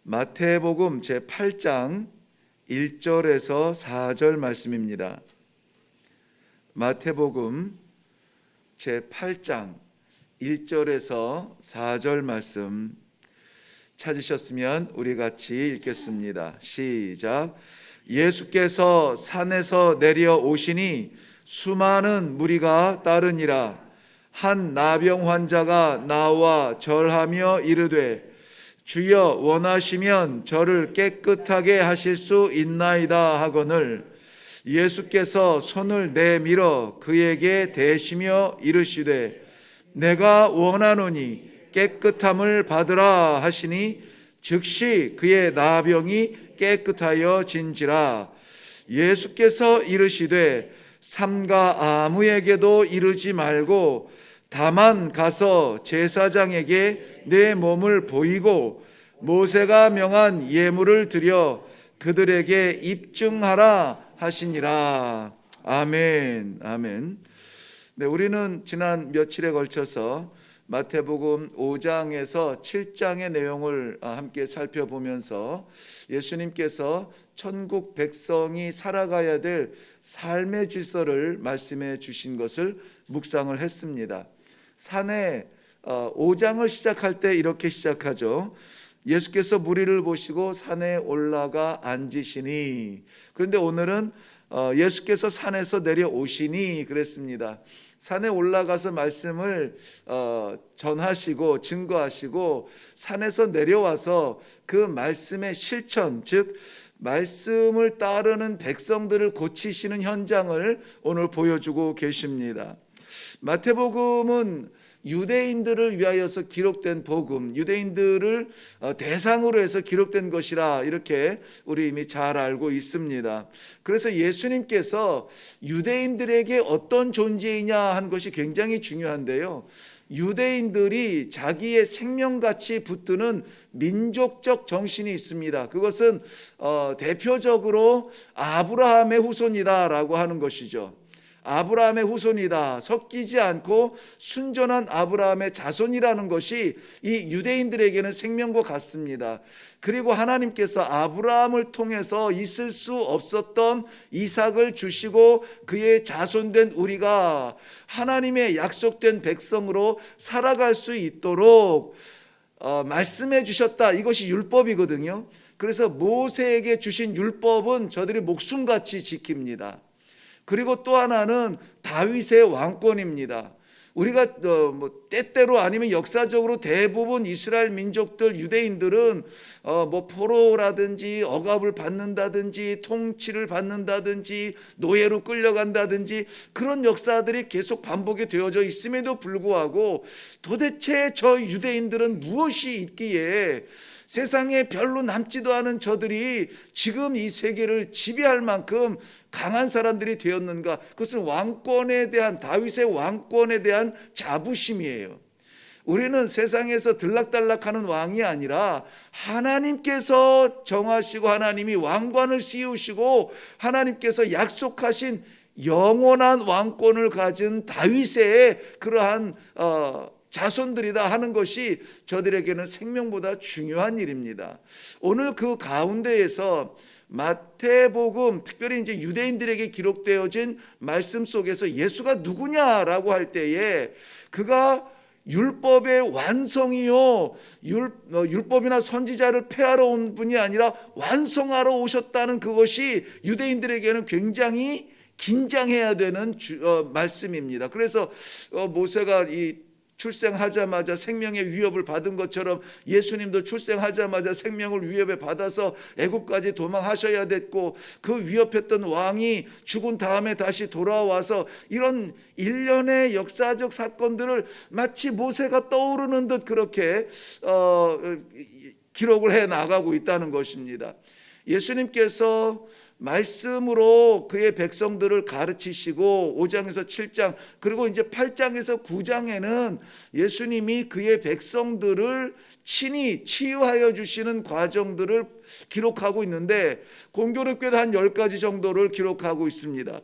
마태복음 제8장 1절에서 4절 말씀입니다. 마태복음 제8장 1절에서 4절 말씀 찾으셨으면 우리 같이 읽겠습니다. 시작. 예수께서 산에서 내려오시니 수많은 무리가 따르니라. 한 나병 환자가 나와 절하며 이르되 주여 원하시면 저를 깨끗하게 하실 수 있나이다 하거늘 예수께서 손을 내밀어 그에게 대시며 이르시되 내가 원하노니 깨끗함을 받으라 하시니 즉시 그의 나병이 깨끗하여 진지라. 예수께서 이르시되 삼가 아무에게도 이르지 말고 다만 가서 제사장에게 내 몸을 보이고 모세가 명한 예물을 드려 그들에게 입증하라 하시니라. 아멘. 아멘. 네, 우리는 지난 며칠에 걸쳐서 마태복음 5장에서 7장의 내용을 함께 살펴보면서 예수님께서 천국 백성이 살아가야 될 삶의 질서를 말씀해 주신 것을 묵상을 했습니다. 산에 5장을 시작할 때 이렇게 시작하죠. 예수께서 무리를 보시고 산에 올라가 앉으시니. 그런데 오늘은 예수께서 산에서 내려오시니 그랬습니다. 산에 올라가서 말씀을 전하시고 증거하시고 산에서 내려와서 그 말씀의 실천, 즉 말씀을 따르는 백성들을 고치시는 현장을 오늘 보여주고 계십니다. 마태복음은 유대인들을 위하여서 기록된 복음, 유대인들을 대상으로 해서 기록된 것이라 이렇게 우리 이미 잘 알고 있습니다. 그래서 예수님께서 유대인들에게 어떤 존재이냐 한 것이 굉장히 중요한데요. 유대인들이 자기의 생명같이 붙드는 민족적 정신이 있습니다. 그것은 대표적으로 아브라함의 후손이다라고 하는 것이죠. 아브라함의 후손이다, 섞이지 않고 순전한 아브라함의 자손이라는 것이 이 유대인들에게는 생명과 같습니다. 그리고 하나님께서 아브라함을 통해서 있을 수 없었던 이삭을 주시고 그의 자손된 우리가 하나님의 약속된 백성으로 살아갈 수 있도록 말씀해 주셨다. 이것이 율법이거든요. 그래서 모세에게 주신 율법은 저들이 목숨같이 지킵니다. 그리고 또 하나는 다윗의 왕권입니다. 우리가 때때로 아니면 역사적으로 대부분 이스라엘 민족들 유대인들은 포로라든지 억압을 받는다든지 통치를 받는다든지 노예로 끌려간다든지 그런 역사들이 계속 반복이 되어져 있음에도 불구하고 도대체 저 유대인들은 무엇이 있기에 세상에 별로 남지도 않은 저들이 지금 이 세계를 지배할 만큼 강한 사람들이 되었는가? 그것은 왕권에 대한, 다윗의 왕권에 대한 자부심이에요. 우리는 세상에서 들락달락하는 왕이 아니라 하나님께서 정하시고 하나님이 왕관을 씌우시고 하나님께서 약속하신 영원한 왕권을 가진 다윗의 그러한 자손들이다 하는 것이 저들에게는 생명보다 중요한 일입니다. 오늘 그 가운데에서 마태복음, 특별히 이제 유대인들에게 기록되어진 말씀 속에서 예수가 누구냐라고 할 때에 그가 율법의 완성이요, 율법이나 선지자를 폐하러 온 분이 아니라 완성하러 오셨다는 그것이 유대인들에게는 굉장히 긴장해야 되는 말씀입니다. 그래서 모세가 이 출생하자마자 생명의 위협을 받은 것처럼 예수님도 출생하자마자 생명을 위협에 받아서 애굽까지 도망하셔야 됐고 그 위협했던 왕이 죽은 다음에 다시 돌아와서 이런 일련의 역사적 사건들을 마치 모세가 떠오르는 듯 그렇게 기록을 해 나가고 있다는 것입니다. 예수님께서 말씀으로 그의 백성들을 가르치시고 5장에서 7장 그리고 이제 8장에서 9장에는 예수님이 그의 백성들을 친히 치유하여 주시는 과정들을 기록하고 있는데 공교롭게도 한 10가지 정도를 기록하고 있습니다.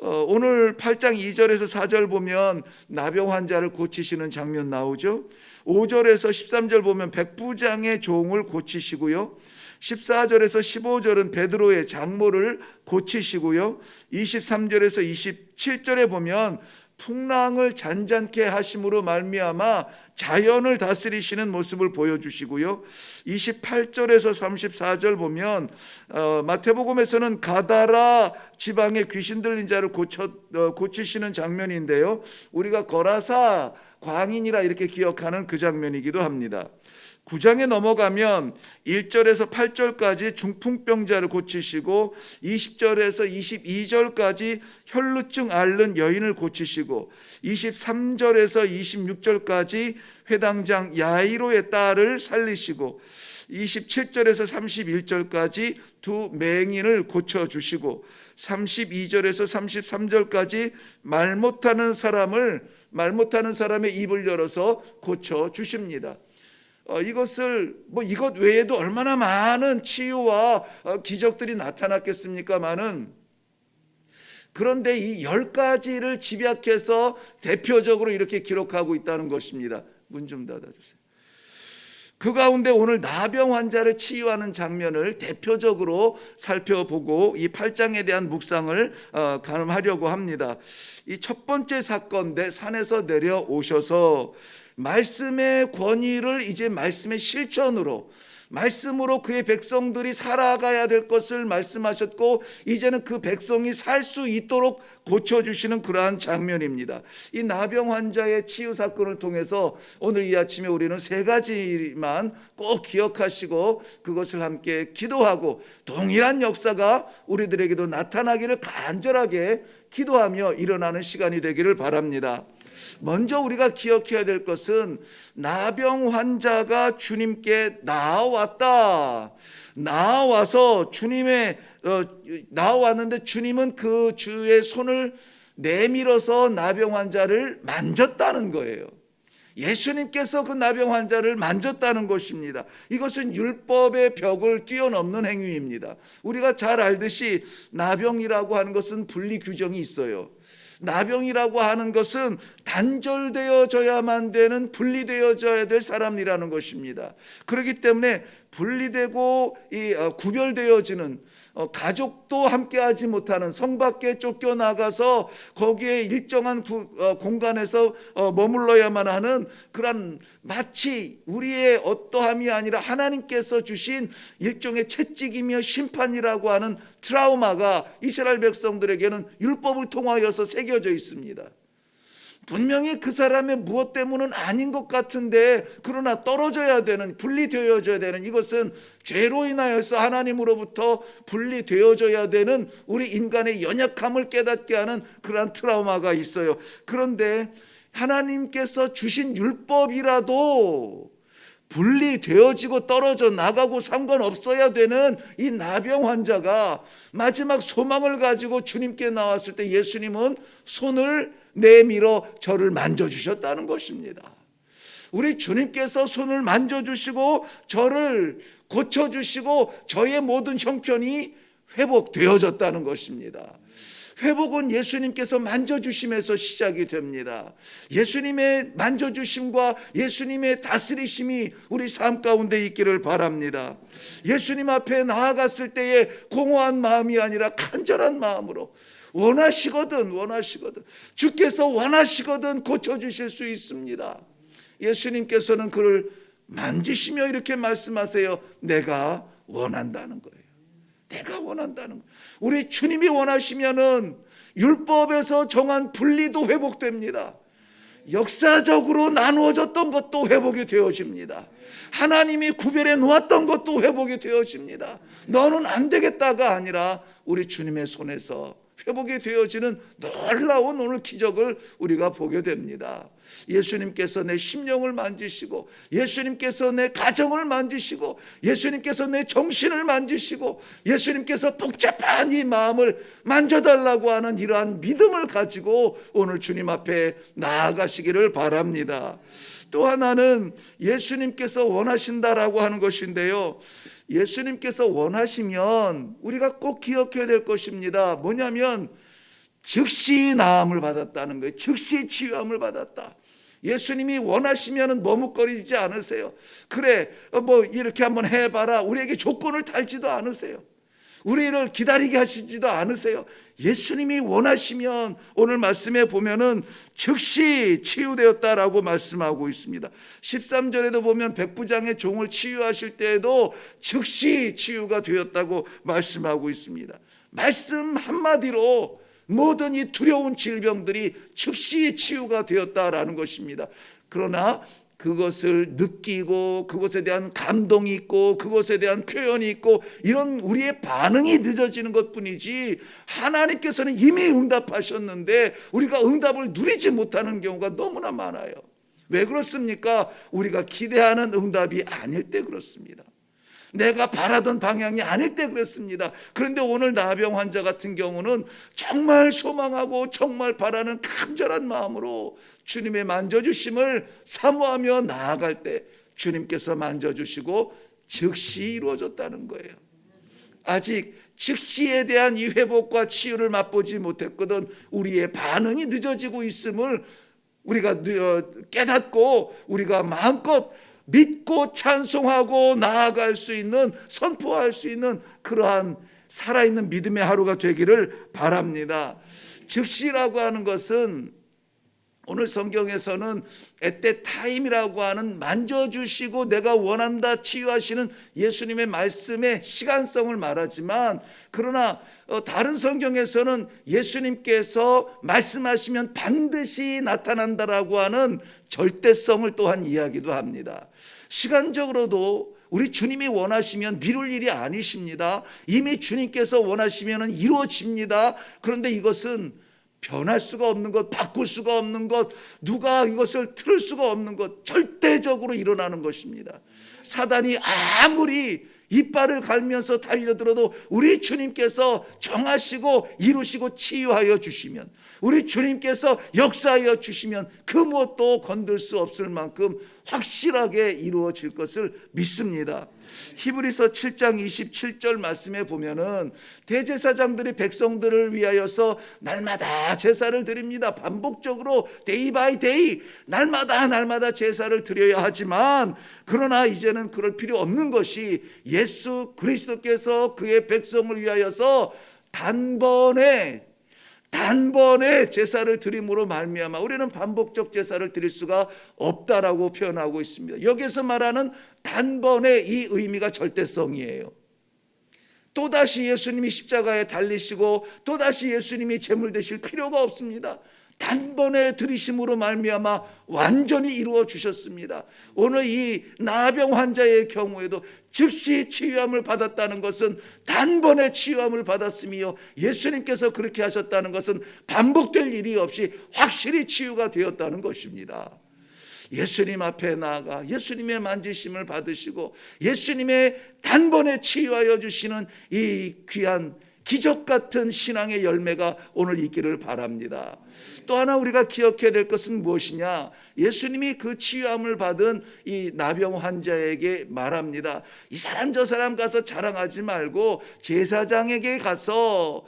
오늘 8장 2절에서 4절 보면 나병 환자를 고치시는 장면 나오죠. 5절에서 13절 보면 백부장의 종을 고치시고요. 14절에서 15절은 베드로의 장모를 고치시고요. 23절에서 27절에 보면 풍랑을 잔잔케 하심으로 말미암아 자연을 다스리시는 모습을 보여주시고요. 28절에서 34절 보면 마태복음에서는 가다라 지방의 귀신 들린 자를 고치시는 장면인데요. 우리가 거라사 광인이라 이렇게 기억하는 그 장면이기도 합니다. 9장에 넘어가면 1절에서 8절까지 중풍병자를 고치시고 20절에서 22절까지 혈루증 앓는 여인을 고치시고 23절에서 26절까지 회당장 야이로의 딸을 살리시고 27절에서 31절까지 두 맹인을 고쳐주시고 32절에서 33절까지 말 못하는 사람의 입을 열어서 고쳐주십니다. 이것 외에도 얼마나 많은 치유와 기적들이 나타났겠습니까마는, 그런데 이 10가지를 집약해서 대표적으로 이렇게 기록하고 있다는 것입니다. 문 좀 닫아주세요. 그 가운데 오늘 나병 환자를 치유하는 장면을 대표적으로 살펴보고 이 8장에 대한 묵상을 가늠하려고 합니다. 이 첫 번째 사건인데, 산에서 내려오셔서 말씀의 권위를 이제 말씀의 실천으로, 말씀으로 그의 백성들이 살아가야 될 것을 말씀하셨고, 이제는 그 백성이 살 수 있도록 고쳐주시는 그러한 장면입니다. 이 나병 환자의 치유 사건을 통해서 오늘 이 아침에 우리는 3가지만 꼭 기억하시고 그것을 함께 기도하고, 동일한 역사가 우리들에게도 나타나기를 간절하게 기도하며 일어나는 시간이 되기를 바랍니다. 먼저 우리가 기억해야 될 것은, 나병 환자가 주님께 나와서 나왔는데 주님은 그 주의 손을 내밀어서 나병 환자를 만졌다는 거예요. 예수님께서 그 나병 환자를 만졌다는 것입니다. 이것은 율법의 벽을 뛰어넘는 행위입니다. 우리가 잘 알듯이 나병이라고 하는 것은 분리 규정이 있어요. 나병이라고 하는 것은 단절되어져야만 되는, 분리되어져야 될 사람이라는 것입니다. 그렇기 때문에 분리되고 구별되어지는, 가족도 함께하지 못하는, 성 밖에 쫓겨나가서 거기에 일정한 공간에서 머물러야만 하는 그런, 마치 우리의 어떠함이 아니라 하나님께서 주신 일종의 채찍이며 심판이라고 하는 트라우마가 이스라엘 백성들에게는 율법을 통하여서 새겨져 있습니다. 분명히 그 사람의 무엇 때문은 아닌 것 같은데, 그러나 떨어져야 되는, 분리되어져야 되는, 이것은 죄로 인하여서 하나님으로부터 분리되어져야 되는 우리 인간의 연약함을 깨닫게 하는 그러한 트라우마가 있어요. 그런데 하나님께서 주신 율법이라도 분리되어지고 떨어져 나가고 상관없어야 되는 이 나병 환자가 마지막 소망을 가지고 주님께 나왔을 때, 예수님은 손을 내밀어 저를 만져주셨다는 것입니다. 우리 주님께서 손을 만져주시고 저를 고쳐주시고 저의 모든 형편이 회복되어졌다는 것입니다. 회복은 예수님께서 만져주심에서 시작이 됩니다. 예수님의 만져주심과 예수님의 다스리심이 우리 삶 가운데 있기를 바랍니다. 예수님 앞에 나아갔을 때에 공허한 마음이 아니라 간절한 마음으로, 원하시거든 주께서 원하시거든 고쳐주실 수 있습니다. 예수님께서는 그를 만지시며 이렇게 말씀하세요. 내가 원한다는 거예요. 내가 원한다는 거예요. 우리 주님이 원하시면은 율법에서 정한 분리도 회복됩니다. 역사적으로 나누어졌던 것도 회복이 되어집니다. 하나님이 구별해 놓았던 것도 회복이 되어집니다. 너는 안 되겠다가 아니라 우리 주님의 손에서 회복이 되어지는 놀라운 오늘 기적을 우리가 보게 됩니다. 예수님께서 내 심령을 만지시고, 예수님께서 내 가정을 만지시고, 예수님께서 내 정신을 만지시고, 예수님께서 복잡한 이 마음을 만져달라고 하는 이러한 믿음을 가지고 오늘 주님 앞에 나아가시기를 바랍니다. 또 하나는 예수님께서 원하신다라고 하는 것인데요, 예수님께서 원하시면 우리가 꼭 기억해야 될 것입니다. 뭐냐면 즉시 나음을 받았다는 거예요. 즉시 치유함을 받았다. 예수님이 원하시면 머뭇거리지 않으세요. 그래, 뭐 이렇게 한번 해봐라. 우리에게 조건을 달지도 않으세요. 우리를 기다리게 하시지도 않으세요. 예수님이 원하시면 오늘 말씀에 보면은 즉시 치유되었다라고 말씀하고 있습니다. 13절에도 보면 백부장의 종을 치유하실 때에도 즉시 치유가 되었다고 말씀하고 있습니다. 말씀 한마디로 모든 이 두려운 질병들이 즉시 치유가 되었다라는 것입니다. 그러나 그것을 느끼고 그것에 대한 감동이 있고 그것에 대한 표현이 있고 이런 우리의 반응이 늦어지는 것뿐이지 하나님께서는 이미 응답하셨는데 우리가 응답을 누리지 못하는 경우가 너무나 많아요. 왜 그렇습니까? 우리가 기대하는 응답이 아닐 때 그렇습니다. 내가 바라던 방향이 아닐 때 그랬습니다. 그런데 오늘 나병 환자 같은 경우는 정말 소망하고 정말 바라는 간절한 마음으로 주님의 만져주심을 사모하며 나아갈 때 주님께서 만져주시고 즉시 이루어졌다는 거예요. 아직 즉시에 대한 이 회복과 치유를 맛보지 못했거든 우리의 반응이 늦어지고 있음을 우리가 깨닫고 우리가 마음껏 믿고 찬송하고 나아갈 수 있는, 선포할 수 있는 그러한 살아있는 믿음의 하루가 되기를 바랍니다. 즉시라고 하는 것은 오늘 성경에서는 at that time이라고 하는 만져주시고 내가 원한다 치유하시는 예수님의 말씀의 시간성을 말하지만 그러나 다른 성경에서는 예수님께서 말씀하시면 반드시 나타난다라고 하는 절대성을 또한 이야기도 합니다. 시간적으로도 우리 주님이 원하시면 미룰 일이 아니십니다. 이미 주님께서 원하시면 이루어집니다. 그런데 이것은 변할 수가 없는 것, 바꿀 수가 없는 것, 누가 이것을 틀을 수가 없는 것, 절대적으로 일어나는 것입니다. 사단이 아무리 이빨을 갈면서 달려들어도 우리 주님께서 정하시고 이루시고 치유하여 주시면, 우리 주님께서 역사하여 주시면 그 무엇도 건들 수 없을 만큼 확실하게 이루어질 것을 믿습니다. 히브리서 7장 27절 말씀에 보면은 대제사장들이 백성들을 위하여서 날마다 제사를 드립니다. 반복적으로 데이 바이 데이 날마다 제사를 드려야 하지만 그러나 이제는 그럴 필요 없는 것이 예수 그리스도께서 그의 백성을 위하여서 단번에 제사를 드림으로 말미암아 우리는 반복적 제사를 드릴 수가 없다라고 표현하고 있습니다. 여기서 말하는 단번에 이 의미가 절대성이에요. 또다시 예수님이 십자가에 달리시고 또다시 예수님이 제물 되실 필요가 없습니다. 단번에 들이심으로 말미암아 완전히 이루어 주셨습니다. 오늘 이 나병 환자의 경우에도 즉시 치유함을 받았다는 것은 단번에 치유함을 받았으며 예수님께서 그렇게 하셨다는 것은 반복될 일이 없이 확실히 치유가 되었다는 것입니다. 예수님 앞에 나아가 예수님의 만지심을 받으시고 예수님의 단번에 치유하여 주시는 이 귀한 기적 같은 신앙의 열매가 오늘 있기를 바랍니다. 또 하나 우리가 기억해야 될 것은 무엇이냐? 예수님이 그 치유함을 받은 이 나병 환자에게 말합니다. 이 사람 저 사람 가서 자랑하지 말고 제사장에게 가서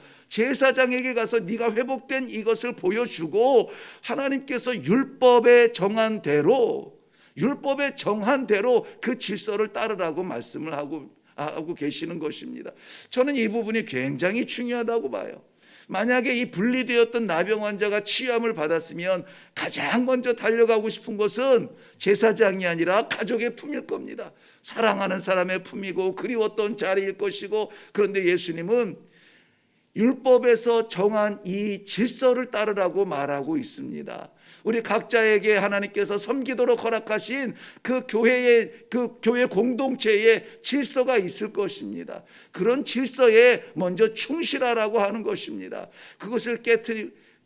네가 회복된 이것을 보여주고 하나님께서 율법에 정한 대로 그 질서를 따르라고 말씀을 하고 계시는 것입니다. 저는 이 부분이 굉장히 중요하다고 봐요. 만약에 이 분리되었던 나병 환자가 치유함을 받았으면 가장 먼저 달려가고 싶은 것은 제사장이 아니라 가족의 품일 겁니다. 사랑하는 사람의 품이고 그리웠던 자리일 것이고, 그런데 예수님은 율법에서 정한 이 질서를 따르라고 말하고 있습니다. 우리 각자에게 하나님께서 섬기도록 허락하신 그 교회 공동체의 질서가 있을 것입니다. 그런 질서에 먼저 충실하라고 하는 것입니다. 그것을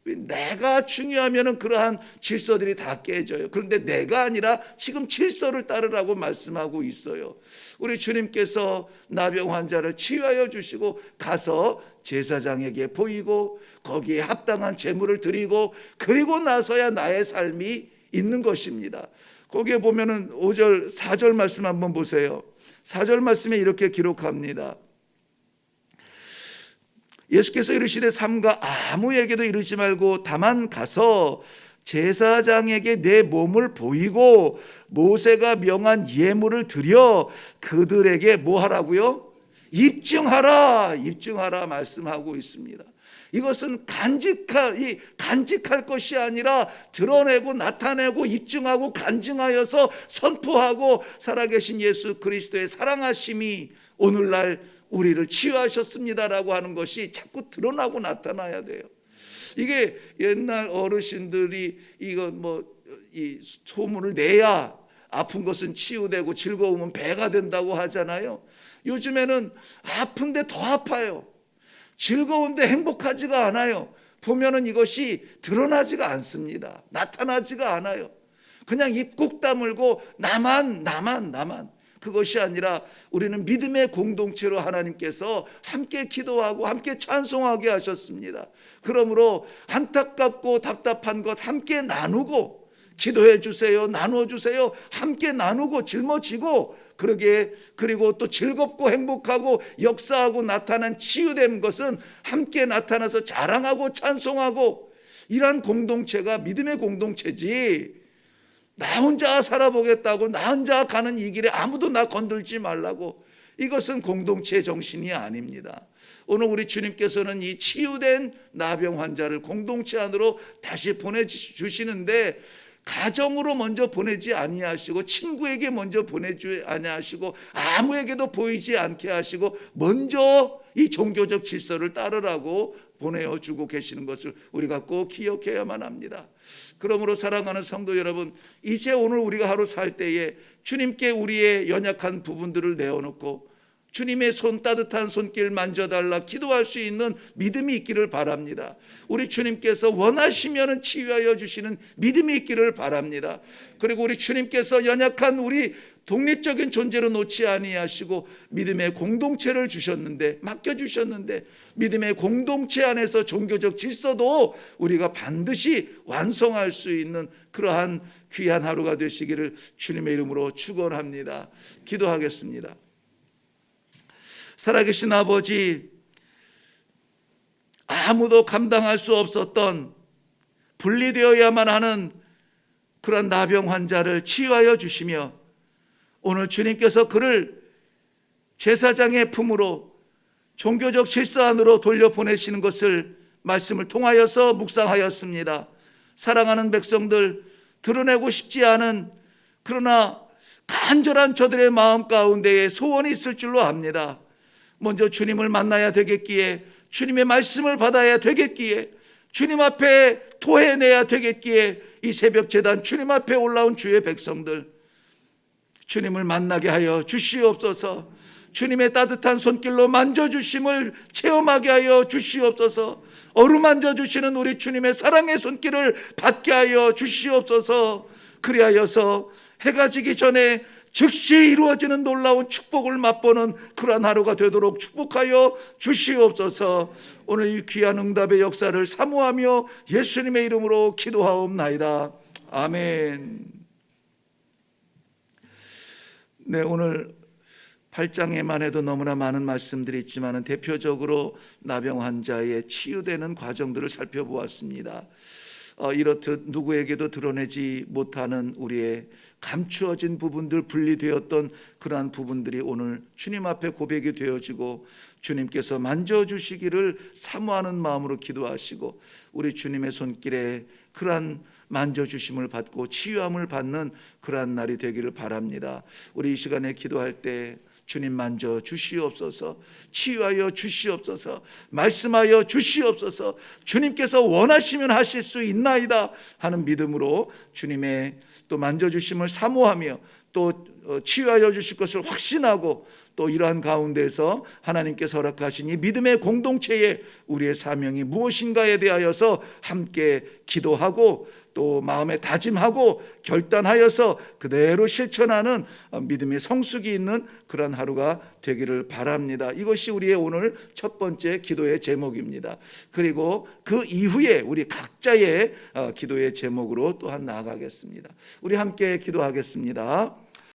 내가 중요하면은 그러한 질서들이 다 깨져요. 그런데 내가 아니라 지금 질서를 따르라고 말씀하고 있어요. 우리 주님께서 나병 환자를 치유하여 주시고 가서 제사장에게 보이고 거기에 합당한 제물을 드리고 그리고 나서야 나의 삶이 있는 것입니다. 거기에 보면은 5절 4절 말씀 한번 보세요. 4절 말씀에 이렇게 기록합니다. 예수께서 이르시되 삼가 아무에게도 이르지 말고 다만 가서 제사장에게 내 몸을 보이고 모세가 명한 예물을 드려 그들에게 뭐 하라고요? 입증하라 말씀하고 있습니다. 이것은 간직할 것이 아니라 드러내고 나타내고 입증하고 간증하여서 선포하고 살아계신 예수 그리스도의 사랑하심이 오늘날 우리를 치유하셨습니다라고 하는 것이 자꾸 드러나고 나타나야 돼요. 이게 옛날 어르신들이 이 소문을 내야 아픈 것은 치유되고 즐거움은 배가 된다고 하잖아요. 요즘에는 아픈데 더 아파요. 즐거운데 행복하지가 않아요. 보면은 이것이 드러나지가 않습니다. 나타나지가 않아요. 그냥 입 꾹 다물고 나만 그것이 아니라 우리는 믿음의 공동체로 하나님께서 함께 기도하고 함께 찬송하게 하셨습니다. 그러므로 안타깝고 답답한 것 함께 나누고 기도해 주세요. 나누어 주세요. 함께 나누고 짊어지고 그리고 또 즐겁고 행복하고 역사하고 나타난 치유된 것은 함께 나타나서 자랑하고 찬송하고 이러한 공동체가 믿음의 공동체지, 나 혼자 살아보겠다고 나 혼자 가는 이 길에 아무도 나 건들지 말라고, 이것은 공동체의 정신이 아닙니다. 오늘 우리 주님께서는 이 치유된 나병 환자를 공동체 안으로 다시 보내주시는데 가정으로 먼저 보내지 아니하시고 친구에게 먼저 보내지 아니하시고 아무에게도 보이지 않게 하시고 먼저 이 종교적 질서를 따르라고 보내주고 계시는 것을 우리가 꼭 기억해야만 합니다. 그러므로 사랑하는 성도 여러분, 이제 오늘 우리가 하루 살 때에 주님께 우리의 연약한 부분들을 내어놓고 주님의 따뜻한 손길 만져달라 기도할 수 있는 믿음이 있기를 바랍니다. 우리 주님께서 원하시면 치유하여 주시는 믿음이 있기를 바랍니다. 그리고 우리 주님께서 연약한 우리 독립적인 존재로 놓지 아니하시고 믿음의 공동체를 주셨는데, 맡겨주셨는데 믿음의 공동체 안에서 종교적 질서도 우리가 반드시 완성할 수 있는 그러한 귀한 하루가 되시기를 주님의 이름으로 축원합니다. 기도하겠습니다. 살아계신 아버지, 아무도 감당할 수 없었던 분리되어야만 하는 그런 나병 환자를 치유하여 주시며 오늘 주님께서 그를 제사장의 품으로 종교적 질서 안으로 돌려보내시는 것을 말씀을 통하여서 묵상하였습니다. 사랑하는 백성들, 드러내고 싶지 않은 그러나 간절한 저들의 마음 가운데에 소원이 있을 줄로 압니다. 먼저 주님을 만나야 되겠기에, 주님의 말씀을 받아야 되겠기에, 주님 앞에 토해내야 되겠기에 이 새벽 제단 주님 앞에 올라온 주의 백성들, 주님을 만나게 하여 주시옵소서. 주님의 따뜻한 손길로 만져주심을 체험하게 하여 주시옵소서. 어루만져 주시는 우리 주님의 사랑의 손길을 받게 하여 주시옵소서. 그리하여서 해가 지기 전에 즉시 이루어지는 놀라운 축복을 맛보는 그러한 하루가 되도록 축복하여 주시옵소서. 오늘 이 귀한 응답의 역사를 사모하며 예수님의 이름으로 기도하옵나이다. 아멘. 네, 오늘 8장에만 해도 너무나 많은 말씀들이 있지만 대표적으로 나병 환자의 치유되는 과정들을 살펴보았습니다. 이렇듯 누구에게도 드러내지 못하는 우리의 감추어진 부분들, 분리되었던 그러한 부분들이 오늘 주님 앞에 고백이 되어지고 주님께서 만져주시기를 사모하는 마음으로 기도하시고 우리 주님의 손길에 그러한 만져주심을 받고 치유함을 받는 그러한 날이 되기를 바랍니다. 우리 이 시간에 기도할 때 주님 만져 주시옵소서, 치유하여 주시옵소서, 말씀하여 주시옵소서, 주님께서 원하시면 하실 수 있나이다 하는 믿음으로 주님의 또 만져주심을 사모하며 또 치유하여 주실 것을 확신하고 또 이러한 가운데서 하나님께서 허락하신 이 믿음의 공동체에 우리의 사명이 무엇인가에 대하여서 함께 기도하고 또 마음에 다짐하고 결단하여서 그대로 실천하는 믿음의 성숙이 있는 그런 하루가 되기를 바랍니다. 이것이 우리의 오늘 첫 번째 기도의 제목입니다. 그리고 그 이후에 우리 각자의 기도의 제목으로 또한 나아가겠습니다. 우리 함께 기도하겠습니다.